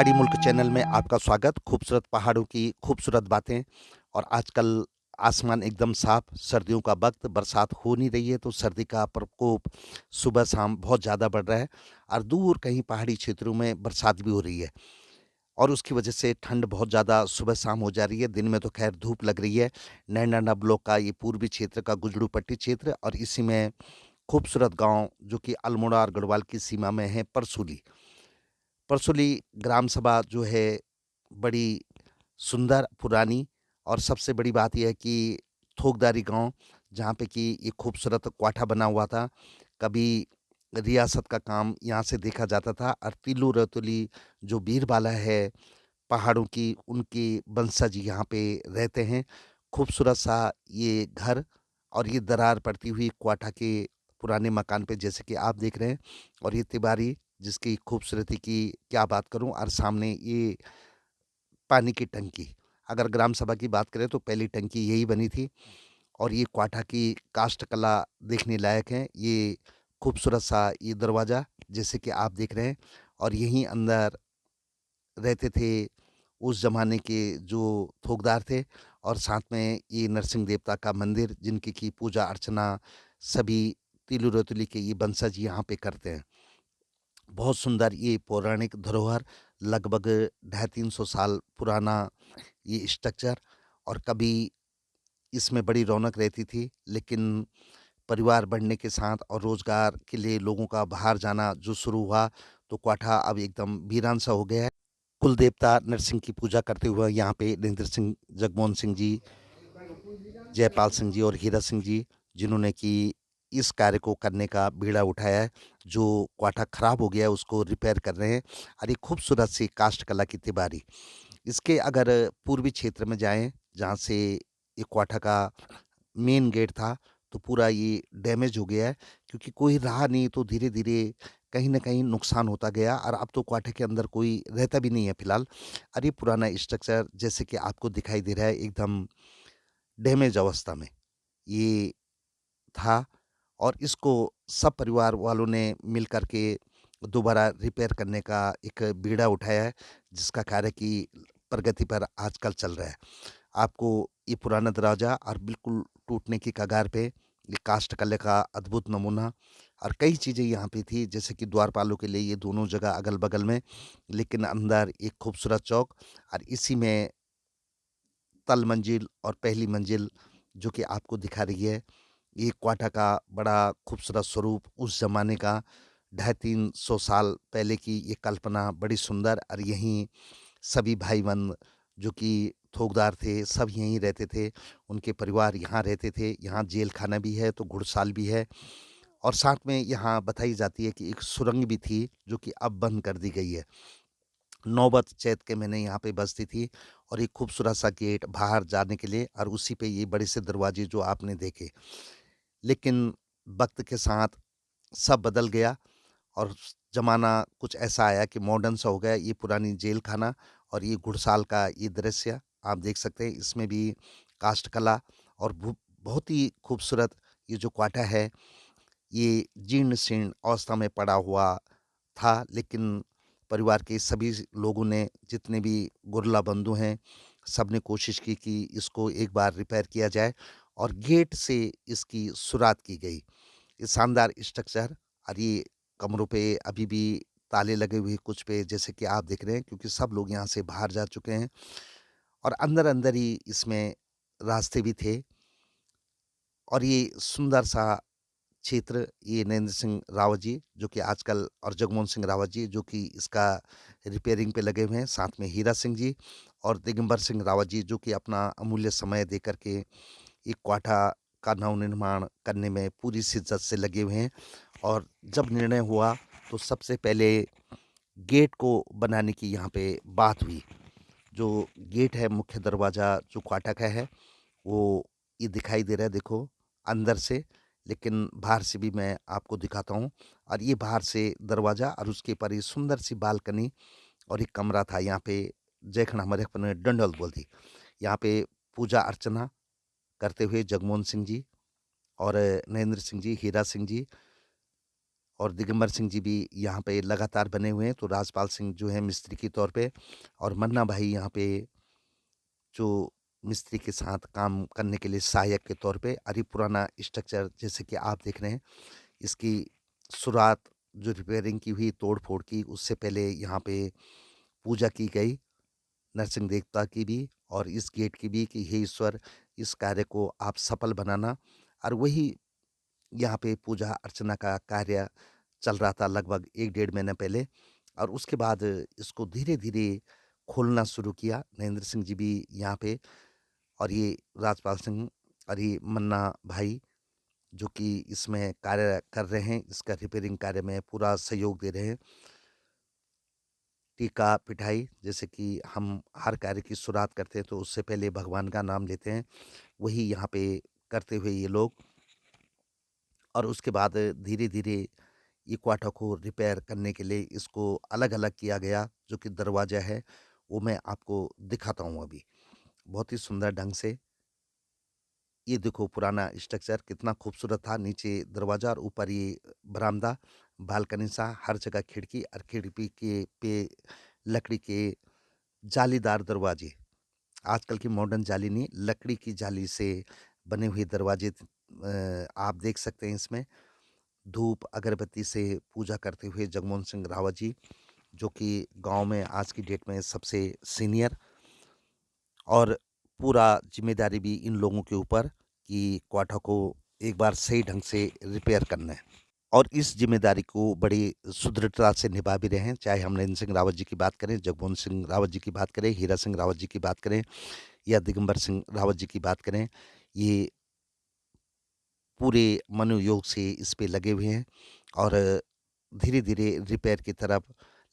पहाड़ी मुल्क चैनल में आपका स्वागत। खूबसूरत पहाड़ों की खूबसूरत बातें। और आजकल आसमान एकदम साफ, सर्दियों का वक्त, बरसात हो नहीं रही है तो सर्दी का प्रकोप सुबह शाम बहुत ज़्यादा बढ़ रहा है। और दूर कहीं पहाड़ी क्षेत्रों में बरसात भी हो रही है और उसकी वजह से ठंड बहुत ज़्यादा सुबह शाम हो जा रही है। दिन में तो खैर धूप लग रही है। नैना ब्लॉक का ये पूर्वी क्षेत्र का गुजड़ू पट्टी क्षेत्र और इसी में खूबसूरत गांव जो कि अल्मोड़ा और गढ़वाल की सीमा में है परसुली। परसुली ग्राम सभा जो है बड़ी सुंदर, पुरानी। और सबसे बड़ी बात ये है कि थोकदारी गाँव, जहाँ पे कि ये खूबसूरत क्वाठा बना हुआ था। कभी रियासत का काम यहाँ से देखा जाता था और तिल्लू रतुली जो बीरबाला है पहाड़ों की, उनके वंशज यहाँ पे रहते हैं। खूबसूरत-सा ये घर और ये दरार पड़ती हुई क्वाठा के पुराने मकान पे जैसे कि आप देख रहे हैं। और ये तिबारी जिसकी खूबसूरती की क्या बात करूँ। और सामने ये पानी की टंकी। अगर ग्राम सभा की बात करें तो पहली टंकी यही बनी थी। और ये क्वाठा की काष्ठ कला देखने लायक है। ये खूबसूरत सा ये दरवाज़ा जैसे कि आप देख रहे हैं। और यहीं अंदर रहते थे उस ज़माने के जो थोकदार थे। और साथ में ये नरसिंह देवता का मंदिर जिनकी की पूजा अर्चना सभी तिलु रतुली के ये वंशज यहाँ पे करते हैं। बहुत सुंदर ये पौराणिक धरोहर, लगभग 250-300 साल पुराना ये स्ट्रक्चर। और कभी इसमें बड़ी रौनक रहती थी, लेकिन परिवार बढ़ने के साथ और रोजगार के लिए लोगों का बाहर जाना जो शुरू हुआ, तो क्वाठा अब एकदम वीरान सा हो गया है। कुल देवता नरसिंह की पूजा करते हुए यहाँ पे नरेंद्र सिंह, जगमोहन सिंह जी, जयपाल सिंह जी और हीरा सिंह जी, जिन्होंने कि इस कार्य को करने का बीड़ा उठाया है। जो क्वाठा खराब हो गया है उसको रिपेयर कर रहे हैं। और ये खूबसूरत सी काष्ठ कला की तिबारी। इसके अगर पूर्वी क्षेत्र में जाएँ, जहाँ से ये क्वाठा का मेन गेट था, तो पूरा ये डैमेज हो गया है क्योंकि कोई रहा नहीं, तो धीरे-धीरे कहीं न कहीं नुकसान होता गया और अब तो क्वाठे के अंदर कोई रहता भी नहीं है फिलहाल। और ये पुराना स्ट्रक्चर जैसे कि आपको दिखाई दे रहा है एकदम डैमेज अवस्था में ये था। और इसको सब परिवार वालों ने मिल कर के दोबारा रिपेयर करने का एक बीड़ा उठाया है, जिसका कार्य की प्रगति पर आजकल चल रहा है। आपको ये पुराना दरवाज़ा और बिल्कुल टूटने की कगार पे ये काष्ठ कले का अद्भुत नमूना। और कई चीज़ें यहाँ पे थी जैसे कि द्वारपालों के लिए ये दोनों जगह अगल-बगल में, लेकिन अंदर एक खूबसूरत चौक। और इसी में तल मंजिल और पहली मंजिल जो कि आपको दिखा रही है, ये क्वाटा का बड़ा खूबसूरत स्वरूप उस ज़माने का 250-300 साल पहले की ये कल्पना बड़ी सुंदर। और यहीं सभी भाई-बंध जो कि थोकदार थे, सब यहीं रहते थे। उनके परिवार यहाँ रहते थे। यहाँ जेल खाना भी है, तो घुड़साल भी है। और साथ में यहाँ बताई जाती है कि एक सुरंग भी थी, जो कि अब बंद कर दी गई है। नौबत चैत के महीने यहाँ पे बजती थी। और एक खूबसूरत सा गेट बाहर जाने के लिए और उसी पे ये बड़े से दरवाजे जो आपने देखे। लेकिन वक्त के साथ सब बदल गया और ज़माना कुछ ऐसा आया कि मॉडर्न सा हो गया। ये पुरानी जेल खाना और ये घुड़साल का ये दृश्य आप देख सकते हैं। इसमें भी काष्ठ कला और बहुत ही खूबसूरत ये जो क्वाटा है, ये जीर्ण-शीर्ण अवस्था में पड़ा हुआ था। लेकिन परिवार के सभी लोगों ने, जितने भी गुरला बंधु हैं, सबने कोशिश की कि इसको एक बार रिपेयर किया जाए और गेट से इसकी शुरुआत की गई। ये शानदार स्ट्रक्चर। और ये कमरों पे अभी भी ताले लगे हुए कुछ पे जैसे कि आप देख रहे हैं, क्योंकि सब लोग यहाँ से बाहर जा चुके हैं। और अंदर-अंदर ही इसमें रास्ते भी थे। और ये सुंदर सा क्षेत्र, ये नरेंद्र सिंह रावत जी जो कि आजकल, और जगमोहन सिंह रावत जी जो कि इसका रिपेयरिंग पे लगे हुए हैं, साथ में हीरा सिंह जी और दिगंबर सिंह रावत जी जो कि अपना अमूल्य समय दे कर के एक क्वाठा का नवनिर्माण करने में पूरी शिद्दत से लगे हुए हैं। और जब निर्णय हुआ तो सबसे पहले गेट को बनाने की यहाँ पे बात हुई। जो गेट है, मुख्य दरवाज़ा जो क्वाटा का है, वो ये दिखाई दे रहा है देखो अंदर से। लेकिन बाहर से भी मैं आपको दिखाता हूँ। और ये बाहर से दरवाज़ा और उसके ऊपर ये सुंदर सी बालकनी और एक कमरा था। यहाँ पे जयखण हमारे अपने डंडल बोलती, यहाँ पे पूजा अर्चना करते हुए जगमोहन सिंह जी और नरेंद्र सिंह जी, हीरा सिंह जी और दिगंबर सिंह जी भी यहाँ पे लगातार बने हुए हैं। तो राजपाल सिंह जो है मिस्त्री के तौर पे, और मन्ना भाई यहाँ पे जो मिस्त्री के साथ काम करने के लिए सहायक के तौर पे। अरे पुराना स्ट्रक्चर जैसे कि आप देख रहे हैं, इसकी शुरुआत जो रिपेयरिंग की हुई, तोड़ फोड़ की, उससे पहले यहाँ पे पूजा की गई नरसिंह देवता की भी और इस गेट की भी कि हे ईश्वर, इस कार्य को आप सफल बनाना। और वही यहाँ पे पूजा अर्चना का कार्य चल रहा था लगभग 1 डेढ़ महीने पहले, और उसके बाद इसको धीरे धीरे खोलना शुरू किया नरेंद्र सिंह जी भी यहाँ पे, और ये राजपाल सिंह और ये मन्ना भाई जो कि इसमें कार्य कर रहे हैं, इसका रिपेयरिंग कार्य में पूरा सहयोग दे रहे हैं। टीका पिटाई, जैसे कि हम हर कार्य की शुरुआत करते हैं तो उससे पहले भगवान का नाम लेते हैं, वही यहाँ पे करते हुए ये लोग। और उसके बाद धीरे धीरे इक्वाटा को रिपेयर करने के लिए इसको अलग अलग किया गया। जो कि दरवाज़ा है वो मैं आपको दिखाता हूँ अभी बहुत ही सुंदर ढंग से। ये देखो पुराना स्ट्रक्चर कितना खूबसूरत था, नीचे दरवाज़ा और ऊपर ये बरामदा, बालकनी सा, हर जगह खिड़की, और खिड़की के पे लकड़ी के जालीदार दरवाजे, आजकल की मॉडर्न जाली नहीं, लकड़ी की जाली से बने हुए दरवाजे आप देख सकते हैं। इसमें धूप अगरबत्ती से पूजा करते हुए जगमोहन सिंह रावत जी, जो कि गांव में आज की डेट में सबसे सीनियर, और पूरा जिम्मेदारी भी इन लोगों के ऊपर कि क्वाटा को एक बार सही ढंग से रिपेयर करना है। और इस जिम्मेदारी को बड़ी सुदृढ़ता से निभा भी रहे हैं, चाहे हम नरेंद्र सिंह रावत जी की बात करें, जगमोहन सिंह रावत जी की बात करें, हीरा सिंह रावत जी की बात करें, या दिगंबर सिंह रावत जी की बात करें। ये पूरे मनोयोग से इस पे लगे हुए हैं और धीरे धीरे रिपेयर की तरफ।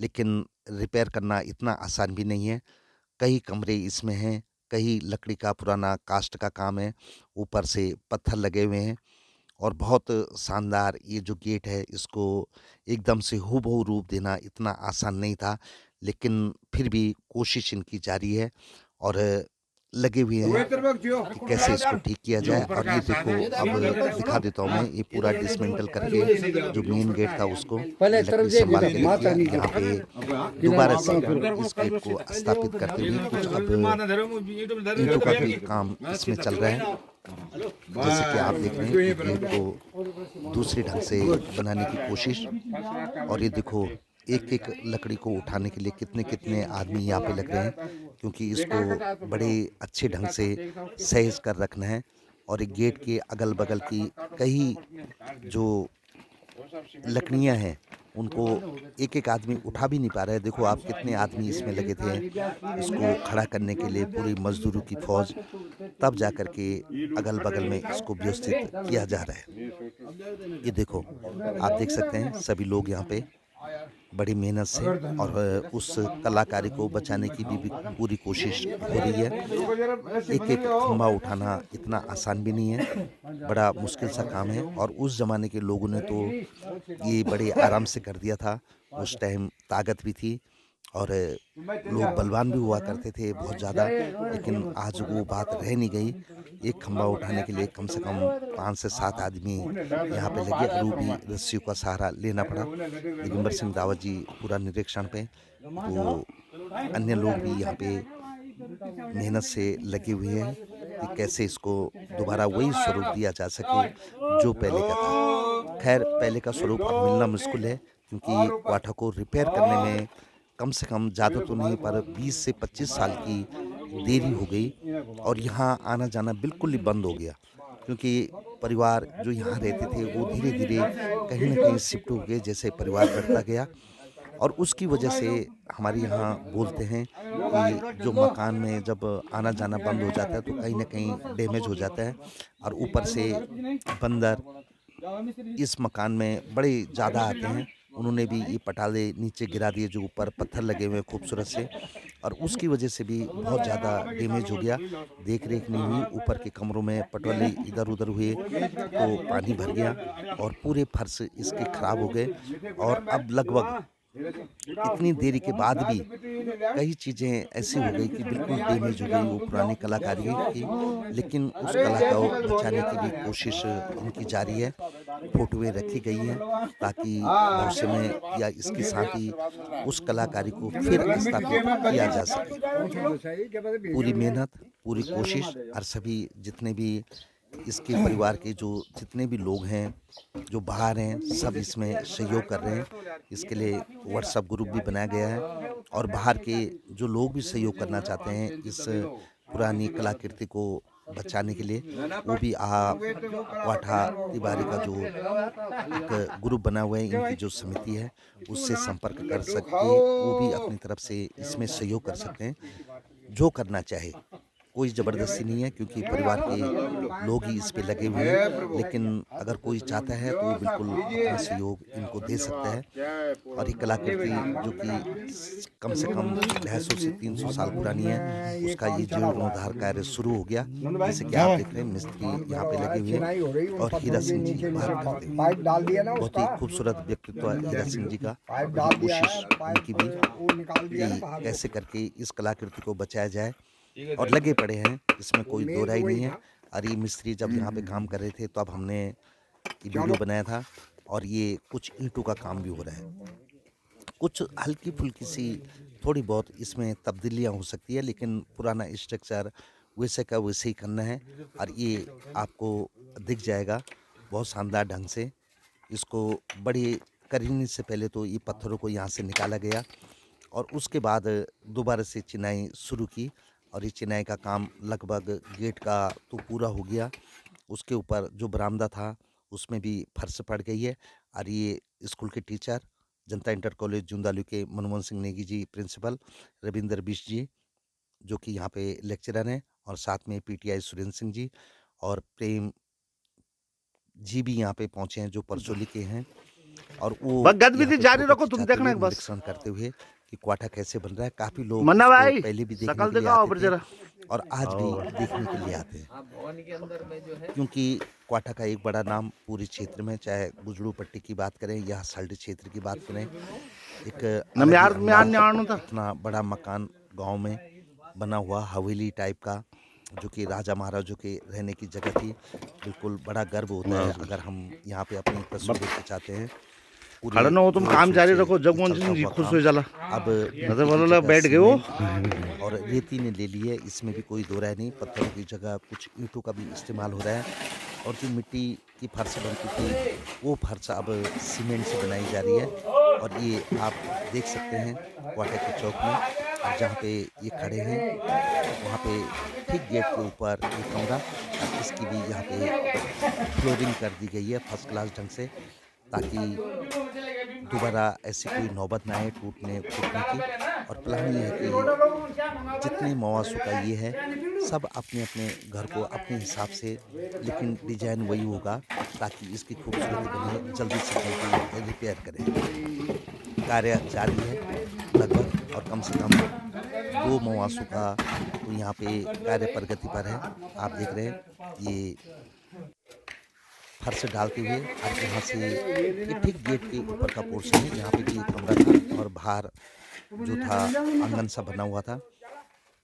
लेकिन रिपेयर करना इतना आसान भी नहीं है, कई कमरे इसमें हैं, कई लकड़ी का पुराना कास्ट का काम है, ऊपर से पत्थर लगे हुए हैं, और बहुत शानदार ये जो गेट है इसको एकदम से हूबहू रूप देना इतना आसान नहीं था। लेकिन फिर भी कोशिश इनकी जारी है और लगे हुए हैं कि कैसे इसको ठीक किया जाए। और ये देखो, अब दिखा देता हूँ मैं, ये पूरा डिसमेंटल करके जो मेन गेट था उसको लकड़ी संभाल के रखी है। यहाँ पे दोबारा से इस गेट को स्थापित करते हुए कुछ अब ईंटों का भी काम इसमें चल रहा है। जैसे कि आप देख रहे हैं गेट को दूसरे ढंग से बनाने की कोशिश। और ये देखो एक एक लकड़ी को उठाने के लिए कितने कितने आदमी यहाँ पे लग रहे हैं, क्योंकि इसको बड़े अच्छे ढंग से सहेज कर रखना है। और एक गेट के अगल बगल की कई जो लकड़ियाँ हैं उनको एक एक आदमी उठा भी नहीं पा रहा है। देखो आप कितने आदमी इसमें लगे थे इसको खड़ा करने के लिए, पूरी मजदूरों की फौज, तब जा कर के अगल बगल में इसको व्यवस्थित किया जा रहा है। ये देखो आप देख सकते हैं सभी लोग यहाँ पे बड़ी मेहनत से और उस कलाकारी को बचाने की भी पूरी कोशिश हो रही है। एक एक खंभा उठाना इतना आसान भी नहीं है, बड़ा मुश्किल सा काम है। और उस ज़माने के लोगों ने तो ये बड़े आराम से कर दिया था, उस टाइम ताकत भी थी और लोग बलवान भी हुआ करते थे बहुत ज़्यादा। लेकिन आज वो बात रह नहीं गई। एक खंभा उठाने के लिए कम से कम 5 से 7 आदमी यहाँ पे लगे और वो भी रस्सियों का सहारा लेना पड़ा। दिगंबर सिंह रावत जी पूरा निरीक्षण पे, तो अन्य लोग भी यहाँ पे मेहनत से लगे हुए हैं कि कैसे इसको दोबारा वही स्वरूप दिया जा सके जो पहले का था। खैर पहले का स्वरूप अब मिलना मुश्किल है, क्योंकि क्वाटा को रिपेयर करने में कम से कम ज़्यादा तो नहीं पर 20 से 25 साल की देरी हो गई और यहाँ आना जाना बिल्कुल ही बंद हो गया। क्योंकि परिवार जो यहाँ रहते थे वो धीरे धीरे कहीं न कहीं शिफ्ट हो गए, जैसे परिवार बढ़ता गया। और उसकी वजह से हमारे यहाँ बोलते हैं कि जो मकान में जब आना जाना बंद हो जाता है तो कहीं न कहीं डैमेज हो जाता है। और ऊपर से बंदर इस मकान में बड़े ज़्यादा आते हैं। उन्होंने भी ये पटाले नीचे गिरा दिए जो ऊपर पत्थर लगे हुए हैं खूबसूरत से, और उसकी वजह से भी बहुत ज़्यादा डैमेज हो गया। देख रेख नहीं हुई, ऊपर के कमरों में पटोले इधर उधर हुए तो पानी भर गया और पूरे फर्श इसके खराब हो गए। और अब लगभग इतनी देरी के बाद भी कई चीज़ें ऐसी हो गई कि बिल्कुल डैमेज हो गई वो पुरानी कलाकारी की, लेकिन उस कला को बचाने की भी कोशिश इनकी जारी है। फ़ोटोएँ रखी गई हैं ताकि भविष्य में या इसके साथ ही उस कलाकारी को फिर स्थापित किया जा सके। पूरी मेहनत, पूरी कोशिश और सभी जितने भी इसके परिवार के जो जितने भी लोग हैं, जो बाहर हैं, सब इसमें सहयोग कर रहे हैं। इसके लिए व्हाट्सएप ग्रुप भी बनाया गया है और बाहर के जो लोग भी सहयोग करना चाहते हैं इस पुरानी कलाकृति को बचाने के लिए, वो भी क्वाठा तिवारी का जो एक ग्रुप बना हुआ है, इनकी जो समिति है, उससे संपर्क कर सकते हैं। वो भी अपनी तरफ से इसमें सहयोग कर सकते हैं, जो करना चाहे। कोई ज़बरदस्ती नहीं है क्योंकि परिवार के लोग ही इस पे लगे हुए हैं, लेकिन अगर कोई चाहता है तो वो बिल्कुल अपना सहयोग इनको दे सकता है। और ये कलाकृति जो कि कम से कम 250 से 300 साल पुरानी है, उसका ये जीर्णोद्धार कार्य शुरू हो गया। जैसे कि आप देख रहे हैं मिस्त्री यहाँ पे लगे हुए हैं और हीरा सिंह जी बात करते हैं। बहुत ही खूबसूरत व्यक्तित्व है हीरा सिंह जी का। कोशिश उनकी भी कि कैसे करके इस कलाकृति को बचाया जाए और लगे पड़े हैं, इसमें कोई दो राय नहीं है। और ये मिस्त्री जब यहाँ पे काम कर रहे थे तो अब हमने ये वीडियो बनाया था और ये कुछ ईंटों का काम भी हो रहा है। कुछ हल्की-फुल्की सी थोड़ी बहुत इसमें तब्दीलियाँ हो सकती है, लेकिन पुराना स्ट्रक्चर वैसे का वैसे ही करना है और ये आपको दिख जाएगा बहुत शानदार ढंग से। इसको बड़े करने से पहले तो ये पत्थरों को यहाँ से निकाला गया और उसके बाद दोबारा से चिनाई शुरू की और ये चिनाई का काम लगभग गेट का तो पूरा हो गया। उसके ऊपर जो बरामदा था उसमें भी फर्श पड़ गई है और ये स्कूल के टीचर जनता इंटर कॉलेज जुंदालू के मनमोहन सिंह नेगी जी प्रिंसिपल, रविंदर बिष्ट जी जो कि यहाँ पे लेक्चरर हैं और साथ में पीटीआई सुरेंद्र सिंह जी और प्रेम जी भी यहाँ पे पहुँचे हैं जो परसोली के हैं और वो गतिविधि जारी रखो, तुम देखना है बस। निरीक्षण करते हुए कि क्वाटा कैसे बन रहा है। काफी लोग मन्ना भाई पहले भी देखने शकल के लिए दिखाओ आते ऊपर थे जरा। और आज भी देखने के लिए आते हैं, क्योंकि क्वाटा का एक बड़ा नाम पूरे क्षेत्र में, चाहे गुजरू पट्टी की बात करें या सल्ट क्षेत्र की बात करें, एक अलग ही अंदाज, इतना बड़ा मकान गांव में बना हुआ हवेली टाइप का, जो कि राजा महाराजों के रहने की जगह थी। बिल्कुल बड़ा गर्व होता है अगर हम यहाँ पे अपनी तस्वीरें खिंचाते हैं। खड़ा ना हो तुम, काम जारी रखो। जगमोहन सिंह जी खुश हो जाला। अब नजर बैठ गए हो और रेती ने ले ली है, इसमें भी कोई दो राय नहीं। पत्थरों की जगह कुछ ईंटों का भी इस्तेमाल हो रहा है और जो मिट्टी की फर्श बनती थी वो फर्श अब सीमेंट से बनाई जा रही है। और ये आप देख सकते हैं क्वाटा के चौक में, और जहाँ पे ये खड़े हैं वहाँ पे ठीक गेट के ऊपर ये कमरा, और इसकी भी यहाँ पे फ्लोरिंग कर दी गई है फर्स्ट क्लास ढंग से, ताकि दोबारा ऐसी कोई नौबत ना आए टूटने फूटने की। और प्लान ये है कि जितने मवासों का ये है सब अपने अपने घर को अपने हिसाब से, लेकिन डिजाइन वही होगा ताकि इसकी खूबसूरती बने, जल्दी से जल्दी रिपेयर करें। कार्य जारी है लगभग, और कम से कम 2 मवासों का तो यहाँ पे कार्य प्रगति पर है। आप देख रहे हैं ये फर्श डालते हुए, और यहाँ से ये ठीक गेट के ऊपर का पोर्शन है, यहाँ पे भी एक कमरा था और बाहर जो था आंगन सा बना हुआ था,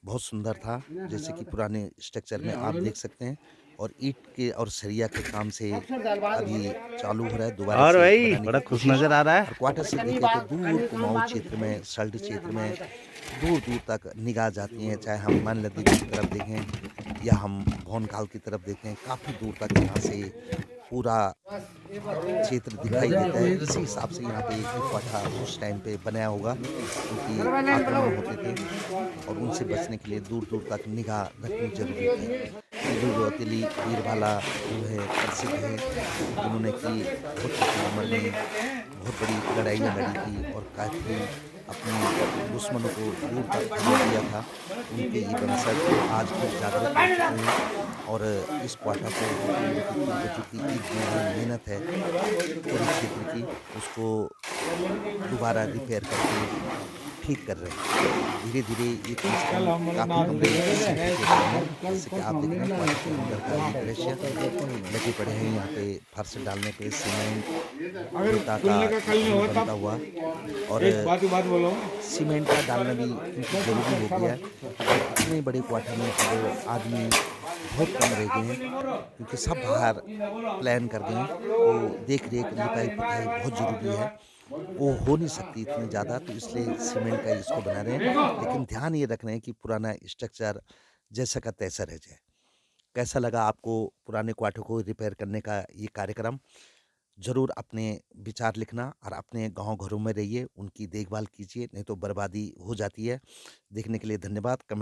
बहुत सुंदर था, जैसे कि पुराने स्ट्रक्चर में आप देख सकते हैं। और ईंट के और सरिया के काम से अभी चालू हो रहा है दोबारा। और भाई बड़ा खुश नजर आ रहा है। क्वार्टर से देखें तो दूर कुमाऊं क्षेत्र में, सल्ट क्षेत्र में दूर दूर तक निगाह जाती हैं, चाहे हम मान नदी की तरफ देखें या हम भौनकाल की तरफ देखें, काफ़ी दूर तक यहाँ से पूरा क्षेत्र दिखाई देता है। इसी हिसाब से यहाँ पे एक क्वाटा उस टाइम पे बनाया होगा, क्योंकि आक्रमण होते थे और उनसे बचने के लिए दूर दूर तक निगाह रखनी जरूरी थी। वीरवाला वीरबाला जो है प्रसिद्ध है, उन्होंने की बहुत छोटी उम्र में बहुत बड़ी लड़ाइयाँ लड़ी थी और काफ़ी अपने दुश्मनों को दूर तक खदेड़ दिया था। उनके ये वंशज आज भी जागृत हो चुके हैं और इस क्वाटा को जो कि एक मेहनत है पूरे क्षेत्र की, उसको दोबारा रिपेयर करके ठीक कर रहे हैं। धीरे-धीरे ये कम से कम काफ़ी कमरे ठीक होते जा रहे हैं। जैसे कि आप देख रहे हैं क्वार्टर के अंदर का ये दृश्य, लगे पड़े हैं यहाँ पे फर्श डालने पे सीमेंट, ईंटा का बनता हुआ, और सीमेंट का डालना भी क्योंकि ज़रूरी हो गया है। और इतने बड़े क्वार्टर में अब आदमी बहुत कम रह गए हैं क्योंकि सब बाहर प्लान कर गए हैं। तो देख-रेख, लिपाई-पुताई बहुत ज़रूरी है। वो हो नहीं सकती इतनी ज़्यादा, तो इसलिए सीमेंट का इसको बना रहे हैं। लेकिन ध्यान ये रख रहे हैं कि पुराना स्ट्रक्चर जैसा का तैसा रह जाए। कैसा लगा आपको पुराने क्वार्टर को रिपेयर करने का ये कार्यक्रम? ज़रूर अपने विचार लिखना और अपने गाँव घरों में रहिए, उनकी देखभाल कीजिए, नहीं तो बर्बादी हो जाती है। देखने के लिए धन्यवाद। कमेंट